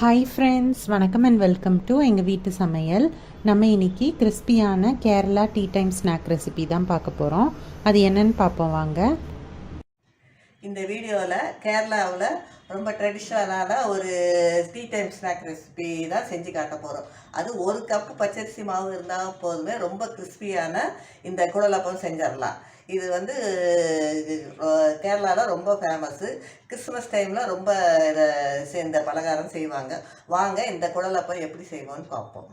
Hi friends, வணக்கம் and welcome to எங்கள் வீட்டு சமையல். நம்ம இன்றைக்கி கிறிஸ்பியான Kerala tea time snack recipe தான் பார்க்க போகிறோம். அது என்னன்னு பார்ப்போம் வாங்க. இந்த வீடியோவில் கேரளாவில் ரொம்ப ட்ரெடிஷ்னலான ஒரு டீ டைம் ஸ்நாக் ரெசிபி தான் செஞ்சு காட்ட போகிறோம். அது 1 கப்பு பச்சரிசி மாவு இருந்தால் போதுமே, ரொம்ப கிறிஸ்பியான இந்த குடலப்பம் செஞ்சிடலாம். இது வந்து கேரளாவில் ரொம்ப ஃபேமஸ்ஸு. கிறிஸ்மஸ் டைமில் ரொம்ப இந்த பலகாரம் செய்வாங்க. வாங்க இந்த குடலப்பம் எப்படி செய்வோம்னு பார்ப்போம்.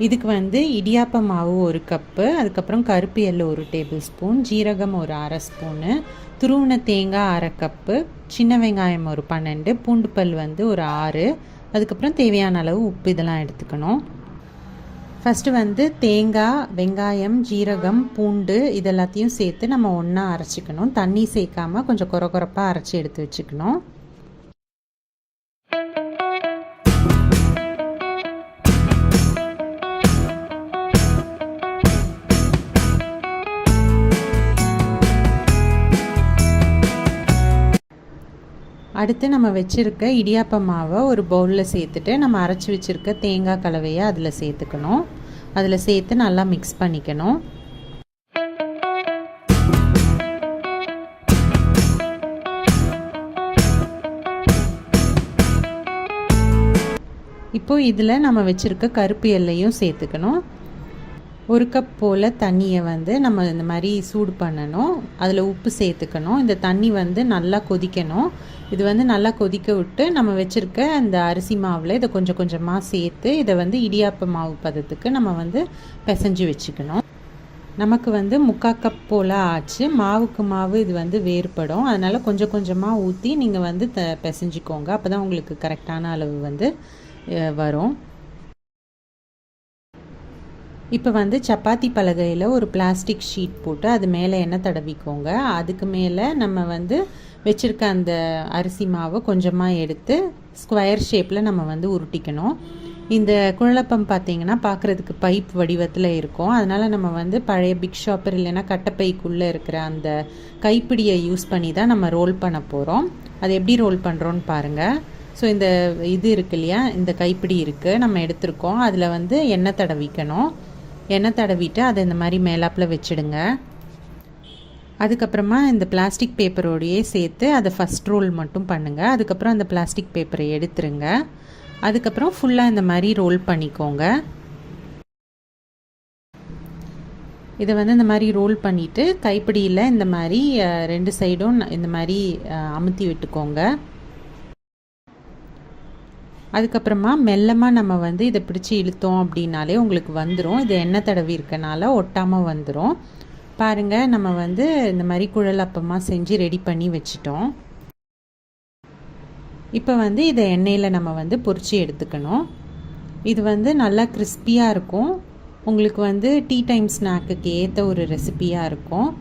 இதுக்கு வந்து இடியாப்ப மாவு 1 கப்பு, அதுக்கப்புறம் கருப்பு எள்ளு 1 டேபிள் ஸ்பூன், ஜீரகம் ஒரு 1/2 ஸ்பூனு, துருவின தேங்காய் 1/2 கப்பு, சின்ன வெங்காயம் ஒரு 12, பூண்டு பல் வந்து ஒரு 6, அதுக்கப்புறம் தேவையான அளவு உப்பு இதெல்லாம் எடுத்துக்கணும். ஃபஸ்ட்டு வந்து தேங்காய், வெங்காயம், ஜீரகம், பூண்டு இதெல்லாத்தையும் சேர்த்து நம்ம ஒன்றா அரைச்சிக்கணும். தண்ணி சேர்க்காமல் கொஞ்சம் கொரகொரப்பாக அரைச்சி எடுத்து வச்சுக்கணும். அடுத்து நம்ம வச்சுருக்க இடியாப்ப மாவை ஒரு பவுலில் சேர்த்துட்டு நம்ம அரைச்சி வச்சுருக்க தேங்காய் கலவையை அதில் சேர்த்துக்கணும். அதில் சேர்த்து நல்லா மிக்ஸ் பண்ணிக்கணும். இப்போது இதில் நம்ம வச்சுருக்க கருப்பு எல்லையும் சேர்த்துக்கணும். 1 கப் போல் தண்ணியை வந்து நம்ம இந்த மாதிரி சூடு பண்ணணும். அதில் உப்பு சேர்த்துக்கணும். இந்த தண்ணி வந்து நல்லா கொதிக்கணும். இது வந்து நல்லா கொதிக்க விட்டு நம்ம வச்சுருக்க அந்த அரிசி மாவில் இதை கொஞ்சம் கொஞ்சமாக சேர்த்து இதை வந்து இடியாப்ப மாவு பதத்துக்கு நம்ம வந்து பிசைஞ்சு வச்சுக்கணும். நமக்கு வந்து 3/4 கப் போல் ஆச்சு. மாவுக்கு மாவு இது வந்து வேறுபடும். அதனால் கொஞ்சம் கொஞ்சமாக ஊற்றி நீங்கள் வந்து பிசைஞ்சிக்கோங்க. அப்போ தான் உங்களுக்கு கரெக்டான அளவு வந்து வரும். இப்போ வந்து சப்பாத்தி பலகையில் ஒரு பிளாஸ்டிக் ஷீட் போட்டு அது மேலே எண்ணெய் தடவிக்கோங்க. அதுக்கு மேலே நம்ம வந்து வச்சுருக்க அந்த அரிசி மாவை கொஞ்சமாக எடுத்து ஸ்கொயர் ஷேப்பில் நம்ம வந்து உருட்டிக்கணும். இந்த குழலப்பம் பார்த்திங்கன்னா பார்க்குறதுக்கு பைப் வடிவத்தில் இருக்கும். அதனால் நம்ம வந்து பழைய பிக் ஷாப்பர் இல்லைன்னா கட்டைப்பைக்குள்ளே இருக்கிற அந்த கைப்பிடியை யூஸ் பண்ணி தான் நம்ம ரோல் பண்ண போகிறோம். அது எப்படி ரோல் பண்ணுறோன்னு பாருங்கள். ஸோ இந்த இது இருக்கு இல்லையா, இந்த கைப்பிடி இருக்குது, நம்ம எடுத்துருக்கோம். அதில் வந்து எண்ணெய் தடவிக்கணும். எண்ணெய் தடவிட்டு அதை இந்த மாதிரி மேலாப்பில் வச்சுடுங்க. அதுக்கப்புறமா இந்த பிளாஸ்டிக் பேப்பரோடையே சேர்த்து அதை ஃபஸ்ட் ரோல் மட்டும் பண்ணுங்கள். அதுக்கப்புறம் அந்த பிளாஸ்டிக் பேப்பரை எடுத்துருங்க. அதுக்கப்புறம் ஃபுல்லாக இந்த மாதிரி ரோல் பண்ணிக்கோங்க. இதை வந்து இந்த மாதிரி ரோல் பண்ணிவிட்டு கைப்பிடியில் இந்த மாதிரி 2 சைடும் இந்த மாதிரி அமுத்தி விட்டுக்கோங்க. அதுக்கப்புறமா மெல்லமாக நம்ம வந்து இதை பிடிச்சி இழுத்தோம் அப்படின்னாலே உங்களுக்கு வந்துடும். இது எண்ணெய் தடவி இருக்கனால ஒட்டாமல் வந்துடும். பாருங்கள், நம்ம வந்து இந்த மாதிரி குழலப்பமாக செஞ்சு ரெடி பண்ணி வச்சிட்டோம். இப்போ வந்து இதை எண்ணெயில் நம்ம வந்து பொரிச்சு எடுத்துக்கணும். இது வந்து நல்லா கிறிஸ்பியாக இருக்கும். உங்களுக்கு வந்து டீ டைம் ஸ்நாக்குக்கு ஏற்ற ஒரு ரெசிபியாக இருக்கும்.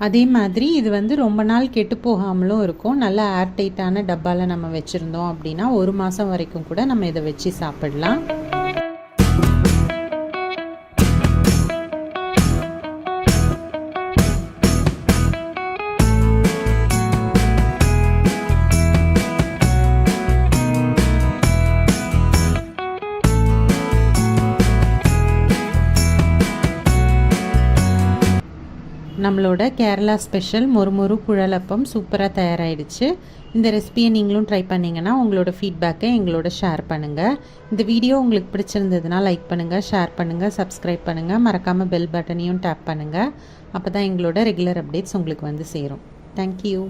அதே மாதிரி இது வந்து ரொம்ப நாள் கெட்டு போகாமலும் இருக்கும். நல்லா ஏர்டைட்டான டப்பாவில் நம்ம வச்சுருந்தோம் அப்படின்னா 1 மாதம் வரைக்கும் கூட நம்ம இதை வச்சு சாப்பிடலாம். நம்மளோட கேரளா ஸ்பெஷல் மொறுமொறு குழலப்பம் சூப்பராக தயாராகிடுச்சு. இந்த ரெசிபியை நீங்களும் ட்ரை பண்ணிங்கன்னா உங்களோட ஃபீட்பேக்கை எங்களோட ஷேர் பண்ணுங்கள். இந்த வீடியோ உங்களுக்கு பிடிச்சிருந்ததுன்னா லைக் பண்ணுங்கள், ஷேர் பண்ணுங்கள், சப்ஸ்கிரைப் பண்ணுங்கள். மறக்காமல் பெல் பட்டனையும் டேப் பண்ணுங்கள். அப்போ தான் எங்களோட ரெகுலர் அப்டேட்ஸ் உங்களுக்கு வந்து சேரும். தேங்க்யூ.